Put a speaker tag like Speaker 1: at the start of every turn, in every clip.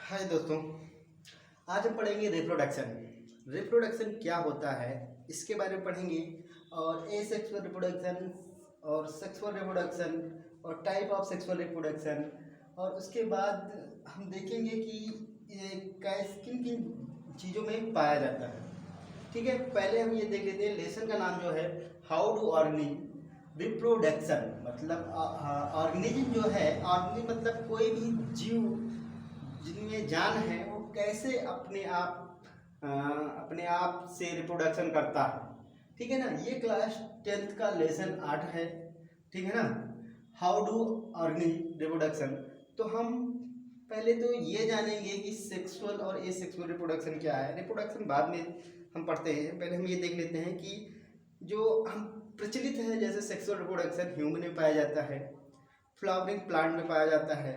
Speaker 1: हाय दोस्तों, आज हम पढ़ेंगे रिप्रोडक्शन। रिप्रोडक्शन क्या होता है इसके बारे में पढ़ेंगे, और एसेक्सुअल रिप्रोडक्शन और सेक्सुअल रिप्रोडक्शन और टाइप ऑफ सेक्सुअल रिप्रोडक्शन, और उसके बाद हम देखेंगे कि ये किन किन चीज़ों में पाया जाता है। ठीक है, पहले हम ये देख लेते हैं। लेसन का नाम जो है हाउ डू ऑर्गेनिज्म रिप्रोडक्शन, मतलब ऑर्गेनिज्म जो है, ऑर्गेनिज्म मतलब कोई भी जीव जिनमें जान है वो कैसे अपने आप से रिप्रोडक्शन करता है। ठीक है ना, ये क्लास 10th का लेसन 8 है। ठीक है ना, हाउ डू ऑर्गेनिज्म रिप्रोडक्शन। तो हम पहले तो ये जानेंगे कि सेक्सुअल और एसेक्सुअल रिप्रोडक्शन क्या है। रिप्रोडक्शन बाद में हम पढ़ते हैं, पहले हम ये देख लेते हैं कि जो हम प्रचलित है, जैसे सेक्सुअल रिप्रोडक्शन ह्यूमन में पाया जाता है, फ्लावरिंग प्लांट में पाया जाता है।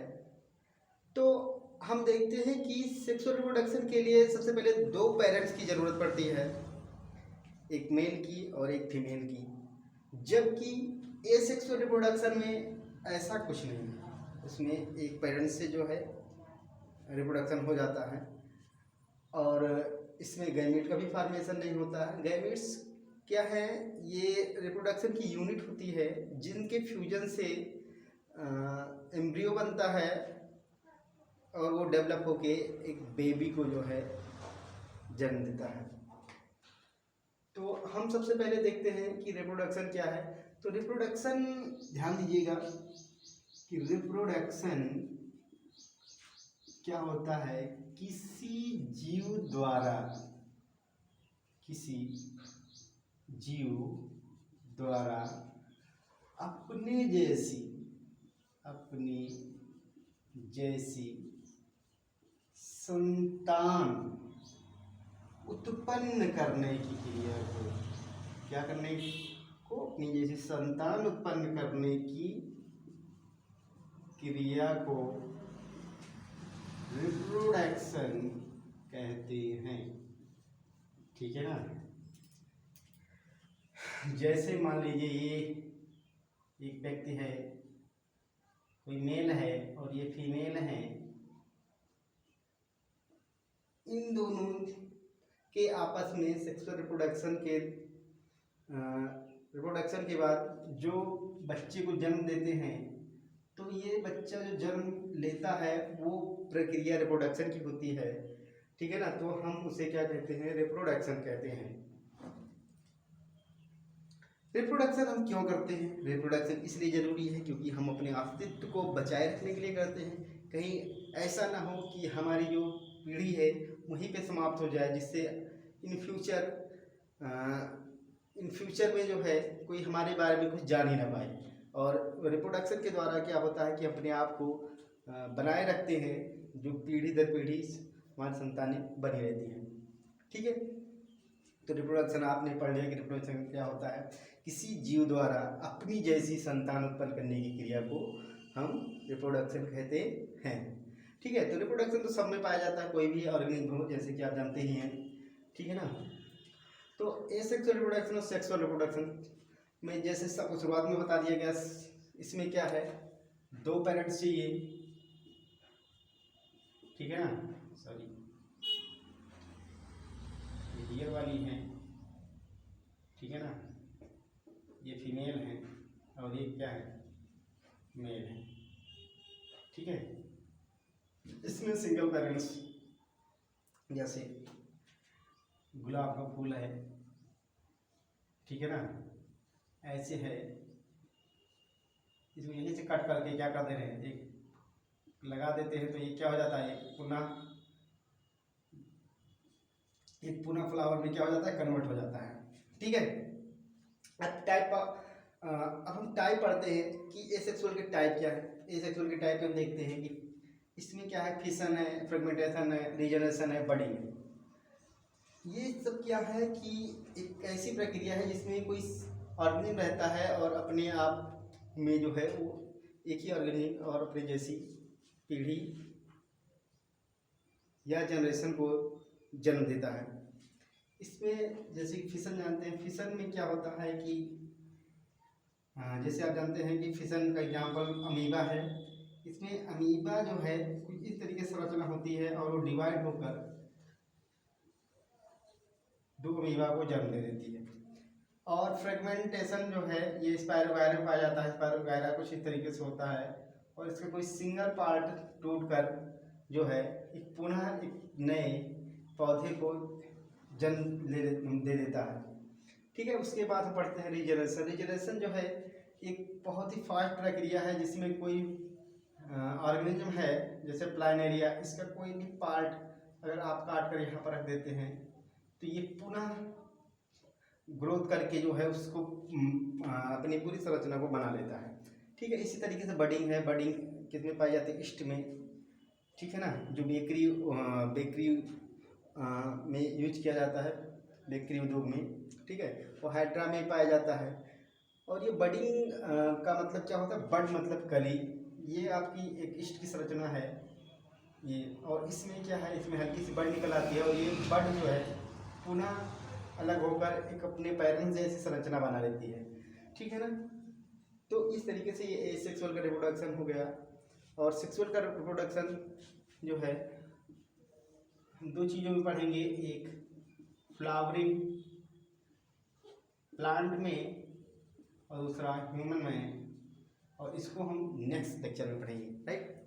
Speaker 1: तो हम देखते हैं कि सेक्सुअल रिप्रोडक्शन के लिए सबसे पहले दो पेरेंट्स की ज़रूरत पड़ती है, एक मेल की और एक फीमेल की। जबकि एसेक्सुअल रिप्रोडक्शन में ऐसा कुछ नहीं है, उसमें एक पेरेंट्स से जो है रिप्रोडक्शन हो जाता है, और इसमें गैमीट का भी फॉर्मेशन नहीं होता है। गैमीट्स क्या है, ये रिप्रोडक्शन की यूनिट होती है जिनके फ्यूजन से एम्ब्रियो बनता है, और वो डेवलप होके एक बेबी को जो है जन्म देता है। तो हम सबसे पहले देखते हैं कि रिप्रोडक्शन क्या है। तो रिप्रोडक्शन, ध्यान दीजिएगा कि रिप्रोडक्शन क्या होता है, किसी जीव द्वारा अपनी जैसी संतान उत्पन्न करने की क्रिया को, क्या करने को, अपनी जैसी संतान उत्पन्न करने की क्रिया को रिप्रोडक्शन कहते हैं। ठीक है ना, जैसे मान लीजिए ये एक व्यक्ति है, कोई मेल है और ये फीमेल है, इन दोनों के आपस में सेक्सुअल रिप्रोडक्शन के बाद जो बच्चे को जन्म देते हैं, तो ये बच्चा जो जन्म लेता है वो प्रक्रिया रिप्रोडक्शन की होती है। ठीक है ना, तो हम उसे क्या कहते हैं, रिप्रोडक्शन कहते हैं। रिप्रोडक्शन हम क्यों करते हैं? रिप्रोडक्शन इसलिए ज़रूरी है क्योंकि हम अपने अस्तित्व को बचाए रखने के लिए करते हैं। कहीं ऐसा ना हो कि हमारी जो पीढ़ी है वहीं पे समाप्त हो जाए, जिससे इन फ्यूचर में जो है कोई हमारे बारे में कुछ जान ही ना पाए। और रिप्रोडक्शन के द्वारा क्या होता है कि अपने आप को बनाए रखते हैं, जो पीढ़ी दर पीढ़ी हमारी संतानें बनी रहती हैं। ठीक है, तो रिप्रोडक्शन आपने पढ़ लिया कि रिप्रोडक्शन क्या होता है, किसी जीव द्वारा अपनी जैसी संतान उत्पन्न करने की क्रिया को हम रिप्रोडक्शन कहते हैं। ठीक है, तो रिप्रोडक्शन तो सब में पाया जाता है, कोई भी ऑर्गेनिज्म हो, जैसे कि आप जानते ही हैं। ठीक है ना, तो एसेक्सुअल रिप्रोडक्शन और सेक्सुअल रिप्रोडक्शन में जैसे सबको शुरुआत में बता दिया गया, इसमें क्या है, दो पेरेंट्स चाहिए। ठीक है ना, सॉरी ये वाली है, ठीक है ना, ये फीमेल है और ये क्या है, मेल है। ठीक है, इसमें सिंगल पेरेंट्स, जैसे गुलाब का फूल है, ठीक है ना, ऐसे है, इसको यहीं से कट करके क्या कर दे रहे हैं, एक लगा देते हैं, तो ये क्या हो जाता है, एक पुनः फ्लावर में क्या हो जाता है, कन्वर्ट हो जाता है। ठीक है, अब हम टाइप पढ़ते हैं कि एसेक्सुअल के टाइप क्या है। एसेक्सुअल के टाइप हम देखते हैं कि इसमें क्या है, फिशन है, फ्रेगमेंटेशन है, रीजनरेशन है, बडिंग है। ये सब क्या है कि एक ऐसी प्रक्रिया है जिसमें कोई ऑर्गेनिज्म रहता है और अपने आप में जो है वो एक ही ऑर्गेनिज्म और अपनी जैसी पीढ़ी या जनरेशन को जन्म देता है। इसमें जैसे फिशन जानते हैं, फिशन में क्या होता है कि जैसे आप जानते हैं कि फिशन का एग्जाम्पल अमीबा है। इसमें अमीबा जो है कुछ इस तरीके से संरचना होती है और वो डिवाइड होकर दो अमीबा को जन्म दे देती है। और फ्रेगमेंटेशन जो है ये स्पायरोगायरा में पाया जाता है। स्पायरोगायरा कुछ इस तरीके से होता है और इसका कोई सिंगल पार्ट टूटकर जो है एक पुनः एक नए पौधे को जन्म दे देता है। ठीक है, उसके बाद हम पढ़ते हैं रीजनरेशन। रीजनरेशन जो है एक बहुत ही फास्ट प्रक्रिया है जिसमें कोई ऑर्गेनिज्म है जैसे प्लानेरिया, इसका कोई भी पार्ट अगर आप काट कर यहाँ पर रख देते हैं तो ये पुनः ग्रोथ करके जो है उसको अपनी पूरी संरचना को बना लेता है। ठीक है, इसी तरीके से बडिंग है। बडिंग किसमें पाई जाती है? ईस्ट में। ठीक है ना, जो बेकरी में यूज किया जाता है, बेकरी उद्योग में। ठीक है, वो हाइड्रा में पाया जाता है। और ये बडिंग का मतलब क्या होता है? बड मतलब कली। ये आपकी एक ईस्ट की संरचना है ये। और इसमें क्या है, इसमें हल्की सी बड निकल आती है और ये बड जो है पुनः अलग होकर एक अपने पैरेंट्स जैसी संरचना बना लेती है। ठीक है ना, तो इस तरीके से ये एसेक्सुअल का रिप्रोडक्शन हो गया। और सेक्सुअल का रिप्रोडक्शन जो है हम दो चीज़ों में पढ़ेंगे, एक फ्लावरिंग प्लांट में और दूसरा ह्यूमन में, और इसको हम नेक्स्ट लेक्चर में पढ़ेंगे। राइट।